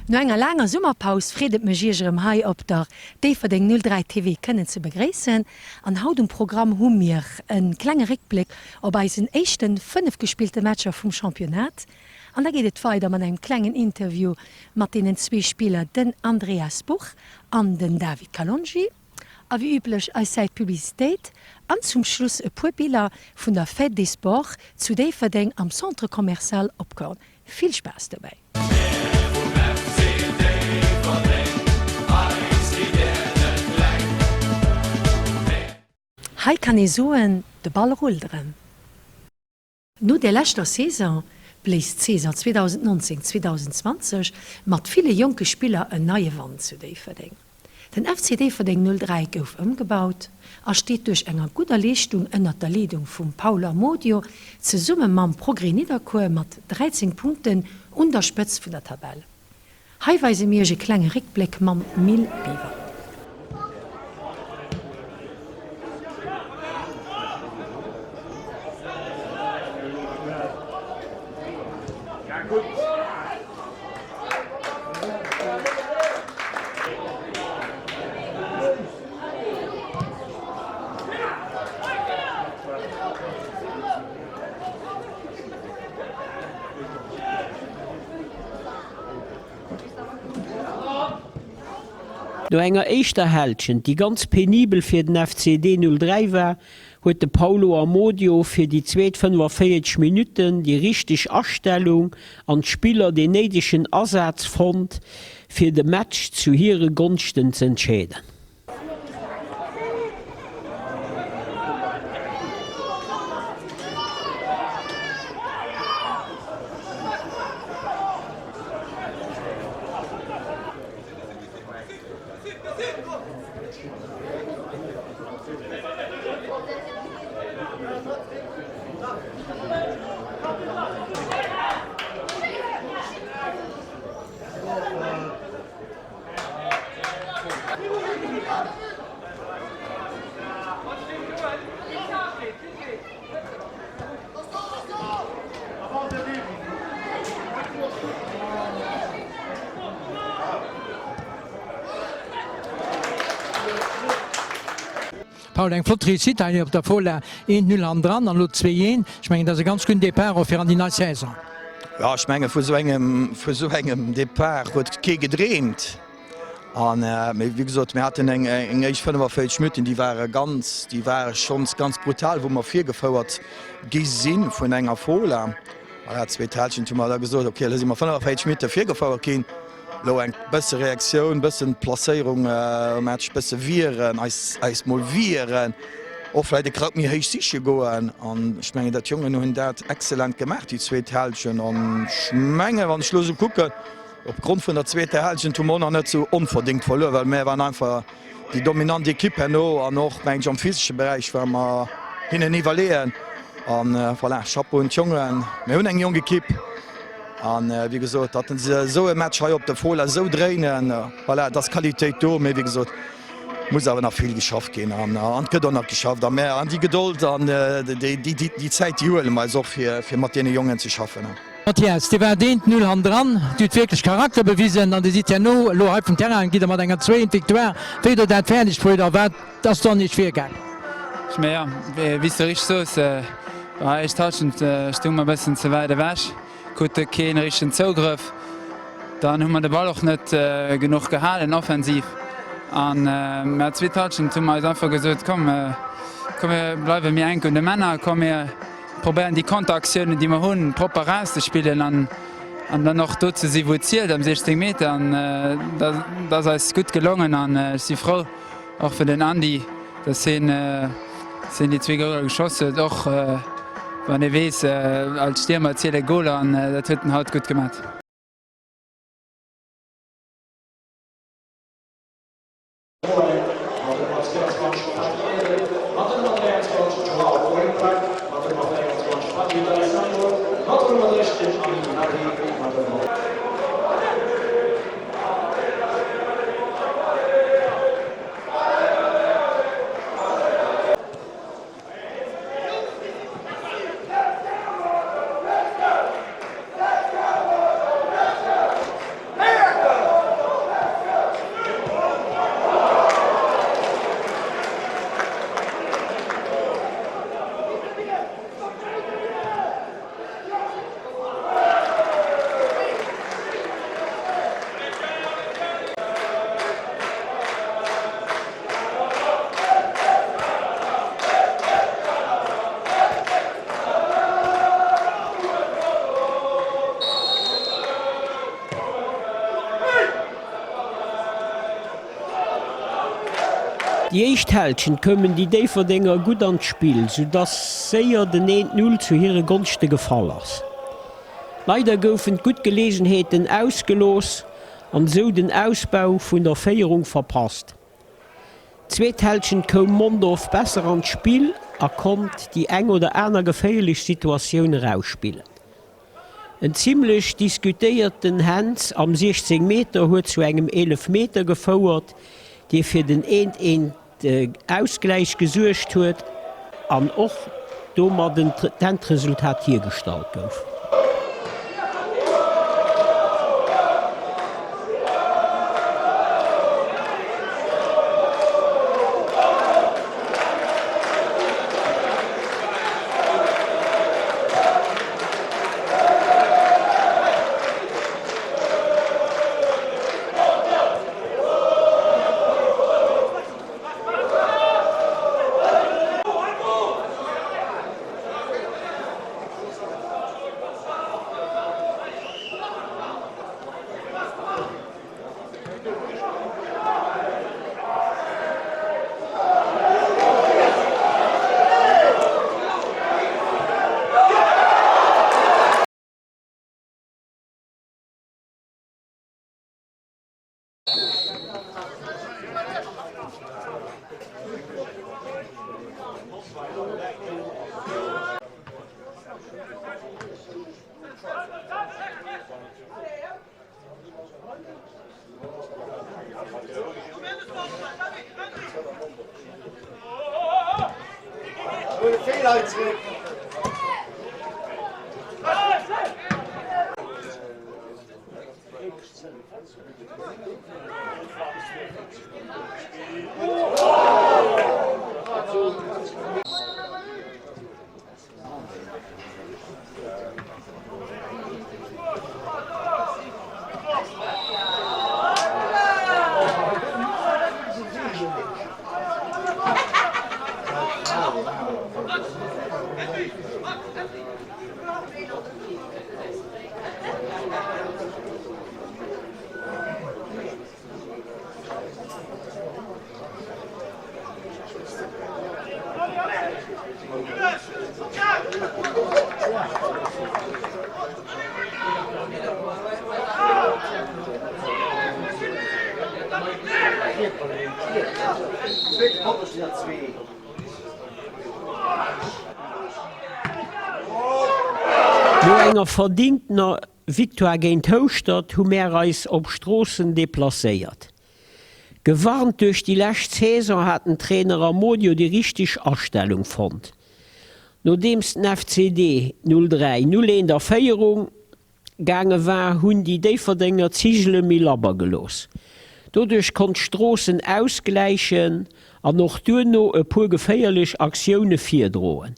No enger langer Summerpaus fredet me Gierem Hai op der DVD 03 TV kënnen ze begréessen. An haut Programm hun mir en klenge Rückblick op bei den echten 5 gespielte Matscher vum Championat. An da geht et weiter man einem klengen Interview mat den 2 Spieler den Andreas Buch an den David Kalonji. A wie üblech als seit Publizitéit an zum Schluss e puerbilder vun der Fête des Sports zu déi Verdeng am Centre Commercial opkorn. Viel Spaß dabei. Hei kann e soen de Ball rulderen. No der lächter Saison bläst Caesar 2019-2020 mat viele junge Spieler en neue Wand zu déi Verdeng. Den FCD Verdeng 03 gouf ëmgebaut, steht durch enger guter Leistung ënner der Leitung vum Paulo Amodio ze Summe mam Progrès Niederkur mat 13 Punkten und der Spëtz vun der Tabelle. Heiweise mirge klenge Rückblick mam 1000 Biwer. Do enger eischter Hältchen, die ganz penibel fir den FCD 03 war, huet de Paulo Amodio fir die 45 Minuten die richtig Erstellung an Spieler den nedischen Ersatz fand, fir de Match zu hire Gunsten zu entschäden. Paul eng Flottriit op der Folle 1-0 an dran an Lo 2-1. Ich menggen dat se ganz gun Depart fir an die Saison. Ja, ich menge vu so engem Depart huet ke gedreht. Wie gesagt, wir hatten eng 5 Schmitten, die waren schon ganz brutal, wo man 4 gefauert gesinn vun enger Foler. 2 Teilchen da gesagt, okay, lass immer 5 Schmitte 4 gefauert gehen. Lo eng bësse Reaktion, bëssen Plaéierung Match bësse viren, eis molvieren. Ofläit krat mir héich siche goen an Schmenge dat Jungen no hun dat exzellent gemacht, die 2 Teilchen an Schmenge wann Schlose kucken. Opgrund vun der 2. Teilchen Tomon net so unverdingt verloren, weil mé waren einfach die dominante Kippe no an noch meng am physische Bereich war man hinnen evaluieren an voilà, Chapeau und Jungen mé hun eng junge Kipp. Und, wie gesagt, dat se so e Match op der Foler so dreinen voilà, das Qualitätit do méi wie gesagt, muss awer nach viel geschafft gin an gët nach geschafft an Meer an die Geduld an die Zeit Joel mal so fir Martine Jungen zu schaffen. Matthias, die war den 0 an dran, du wirklich Charakter bewiesen an si ja no lo vum Terrain gi mat enger 2 Viktoire, Féder dat fertig puder wat das doch nicht fir ge. Ja, wie du rich so ich tauschend stumme bessen ze weide wäsch. Gute keenerischen Zugriff, dann haben wir den Ball auch nicht genug gehalten, offensiv. Und wir 2 Touchen haben wir einfach gesagt, komm, wir bleiben mir eng und die Männer, komm, wir probieren die Konteraktionen, die wir haben, proper rauszuspielen und dann noch dort zu sivuzieren am 16 Meter. Und das ist gut gelungen und ich bin froh, auch für den Andi, das sind die 2 Goal geschossen, doch wann e wees als Stürmer ziele Goal an dat huet den Haut gut gemacht. Die Eichthältchen kommen die Däferdinger gut ans Spiel, sodass séier den 1-0 zu hire Gunste gefall ass. Leider goufen gut Gelegenheeten ausgelos an so den Ausbau vun der Féierung verpasst. Zweethältchen kom Mondorf besser ans Spiel, kommt die eng oder einer geféierlich Situationun rausspielen. En ziemlich diskutierten Hans am 16 Meter huet zu engem 11 Meter gefauert, die fir den 1-1 Ausgleich gesuercht huet, an och dommer den Endresultat hier gestalt gouf. No enger verdienter Victoire géint Hochstadt hun Meerreis op Strossen deplacéiert. Gewarnt durch die lächt Saison hat den Trainer Amodio die richtig Erstellung fand. Nodems den FCD 03-01 der Féierung gange war hunn die Däferdinger Ziegele Milaber gelos. Dodurch konnte Strossen ausgleichen an noch duno e pur geféierlich Aktionen firdroen.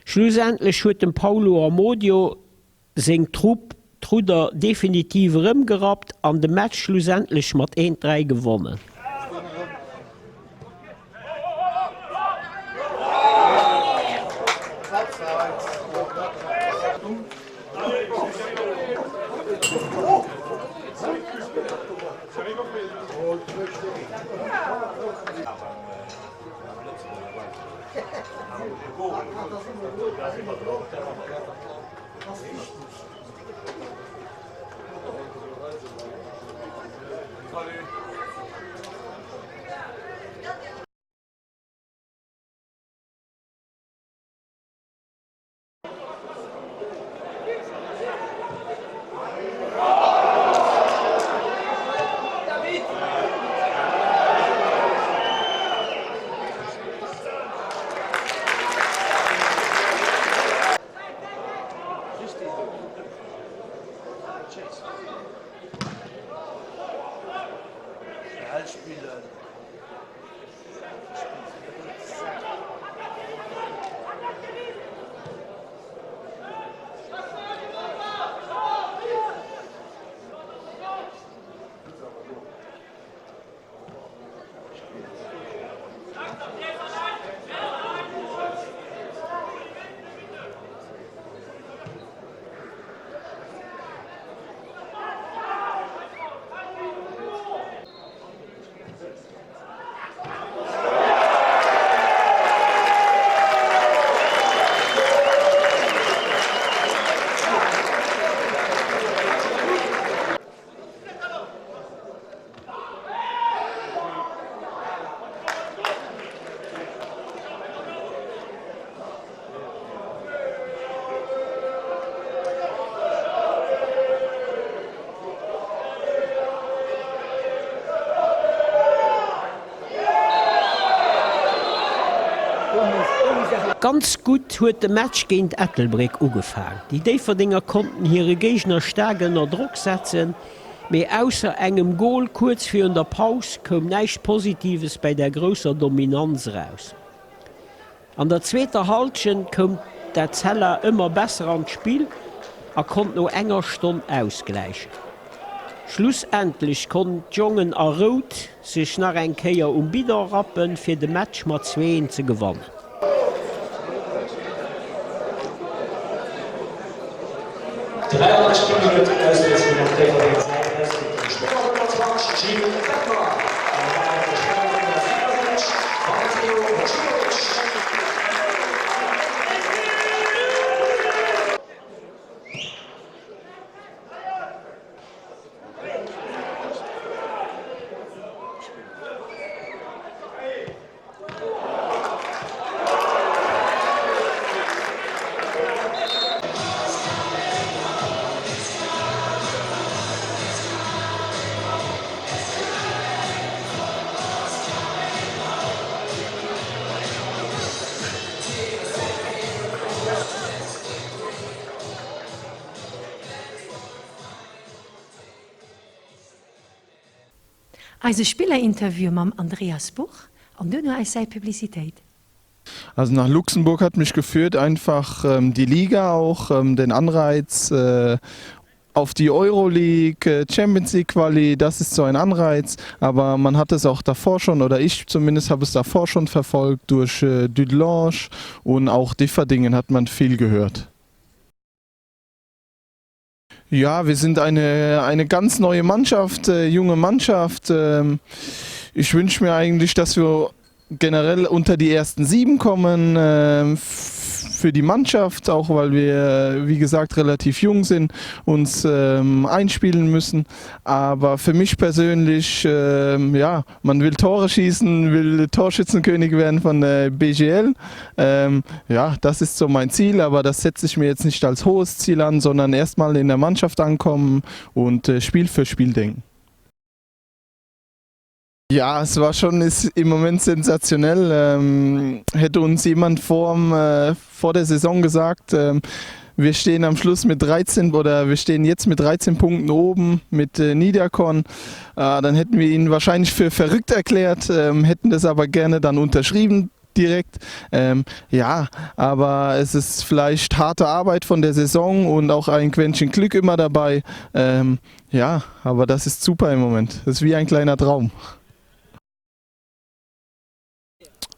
Schlussendlich huet dem Paulo Amodio seg Truder definitiv rëmgerat an de Match schlussendlich mat 1-3 gewonnen. Ganz gut huet de Match géint Ettelbreck ugefallen. Die Déferdinger konnten hire Gegner stärken Druck setzen, méi ausser engem Goal kurz fir der Paus kom neicht Positives bei der grösser Dominanz raus. An der zweter Haltchen kom der Zeller immer besser ans Spiel, konnt no enger Stunde ausgleichen. Schlussendlich kon Jungen a Rot sech nach en Keier Bider rappen fir de Match mat 2 ze gewannen. Also Spielerinterview mam Andreas Buch an du nur als sei Publizität. Also nach Luxemburg hat mich geführt, einfach die Liga auch, den Anreiz auf die Euroleague, Champions League Quali, das ist so ein Anreiz, aber man hat es auch davor schon, oder ich zumindest habe es davor schon verfolgt, durch Dudelange und auch Differdingen hat man viel gehört. Ja, wir sind eine ganz neue Mannschaft, junge Mannschaft. Ich wünsche mir eigentlich, dass wir generell unter die ersten 7 kommen für die Mannschaft, auch weil wir, wie gesagt, relativ jung sind, uns einspielen müssen. Aber für mich persönlich, ja, man will Tore schießen, will Torschützenkönig werden von der BGL. Ja, das ist so mein Ziel, aber das setze ich mir jetzt nicht als hohes Ziel an, sondern erstmal in der Mannschaft ankommen und Spiel für Spiel denken. Ja, es war schon ist im Moment sensationell. Hätte uns jemand vor der Saison gesagt, wir stehen am Schluss mit 13 oder wir stehen jetzt mit 13 Punkten oben mit Niederkorn, dann hätten wir ihn wahrscheinlich für verrückt erklärt, hätten das aber gerne dann unterschrieben direkt. Ja, aber es ist vielleicht harte Arbeit von der Saison und auch ein Quäntchen Glück immer dabei. Ja, aber das ist super im Moment. Das ist wie ein kleiner Traum.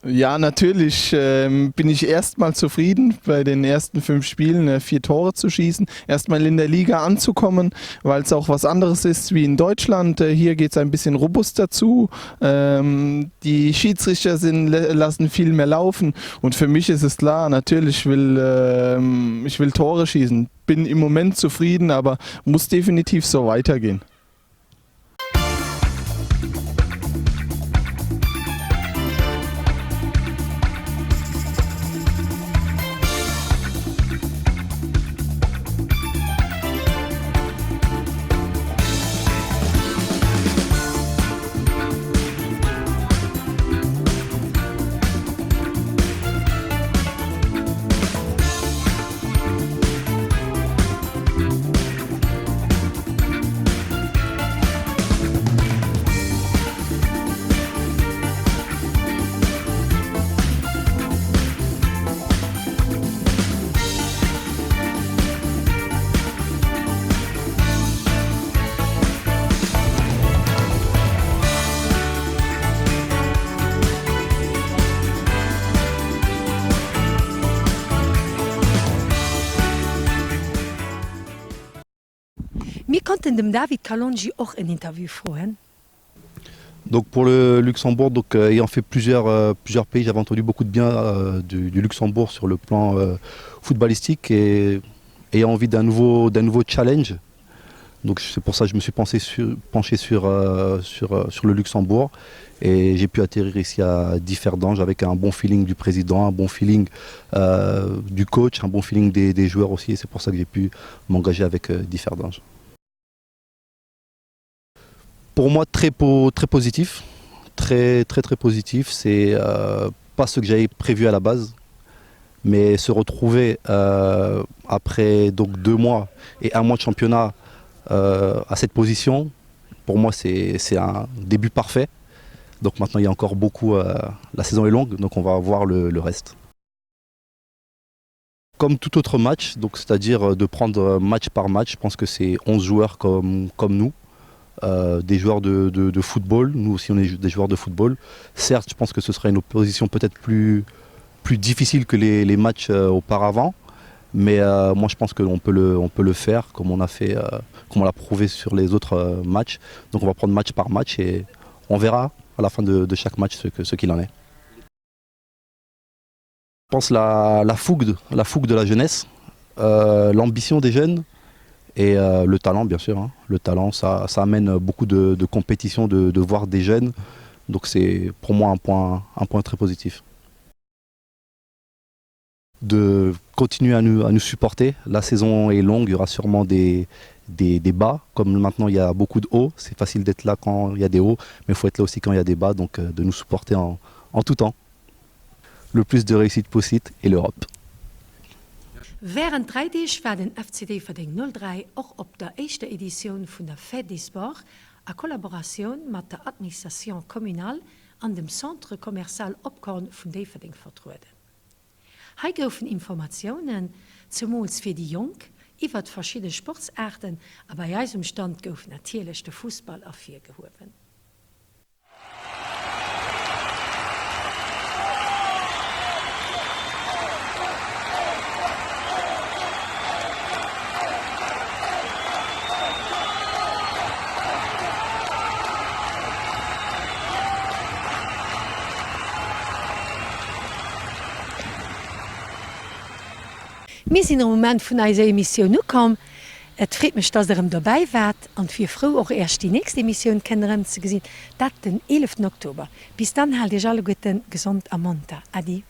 Ja, natürlich bin ich erstmal zufrieden, bei den ersten 5 Spielen 4 Tore zu schießen. Erstmal in der Liga anzukommen, weil es auch was anderes ist wie in Deutschland. Hier geht es ein bisschen robuster zu. Die Schiedsrichter lassen viel mehr laufen. Und für mich ist es klar, natürlich ich will Tore schießen. Bin im Moment zufrieden, aber muss definitiv so weitergehen. Wir konnten dem David Kalonji auch ein Interview vorhin. Donc pour le Luxembourg, donc, ayant fait plusieurs pays, j'avais entendu beaucoup de bien du Luxembourg sur le plan footballistique et ayant envie d'un nouveau challenge. Donc c'est pour ça que je me suis penché sur le Luxembourg et j'ai pu atterrir ici à Differdange avec un bon feeling du président, un bon feeling du coach, un bon feeling des joueurs aussi et c'est pour ça que j'ai pu m'engager avec Differdange. Pour moi, très positif, très positif. C'est pas ce que j'avais prévu à la base, Mais se retrouver après donc 2 mois et 1 mois de championnat à cette position, pour moi c'est un début parfait. Donc maintenant il y a encore beaucoup, la saison est longue, donc on va voir le reste. Comme tout autre match, donc c'est-à-dire de prendre match par match, je pense que c'est 11 joueurs comme nous, des joueurs de football, nous aussi on est des joueurs de football. Certes, je pense que ce sera une opposition peut-être plus difficile que les matchs auparavant, mais moi je pense qu'on peut le faire comme on a fait, comme on l'a prouvé sur les autres matchs. Donc on va prendre match par match et on verra à la fin de chaque match ce qu'il en est. Je pense la fougue de la jeunesse, l'ambition des jeunes et le talent bien sûr. Hein. Le talent, ça amène beaucoup de compétition, de voir des jeunes. Donc c'est pour moi un point très positif. De continuer à nous supporter. La saison est longue, il y aura sûrement des bas. Comme maintenant il y a beaucoup de hauts, c'est facile d'être là quand il y a des hauts, mais il faut être là aussi quand il y a des bas, donc de nous supporter en tout temps. Le plus de réussite possible et l'Europe. Während 3 Dagen war den FCD Verding 03 auch op der ersten Edition vun der Fedisbar a Kollaboration mat der Administration kommunal an dem Centre Commercial Opkorn vun Deverding vertruden. Hei goufen Informationen zumols fir die Jung, iwwer verschiedene Sportsarten, aber bei eisem Stand gouf natierlech de Fußball afir gehoben. Wir sind im Moment von unserer Emission gekommen. Es freut mich, dass ihr dabei wart und wir froh auch erst die nächste Emission kennenlernen zu sehen, das den 11. Oktober. Bis dann halt ihr alle guten, gesund am Montag. Adi.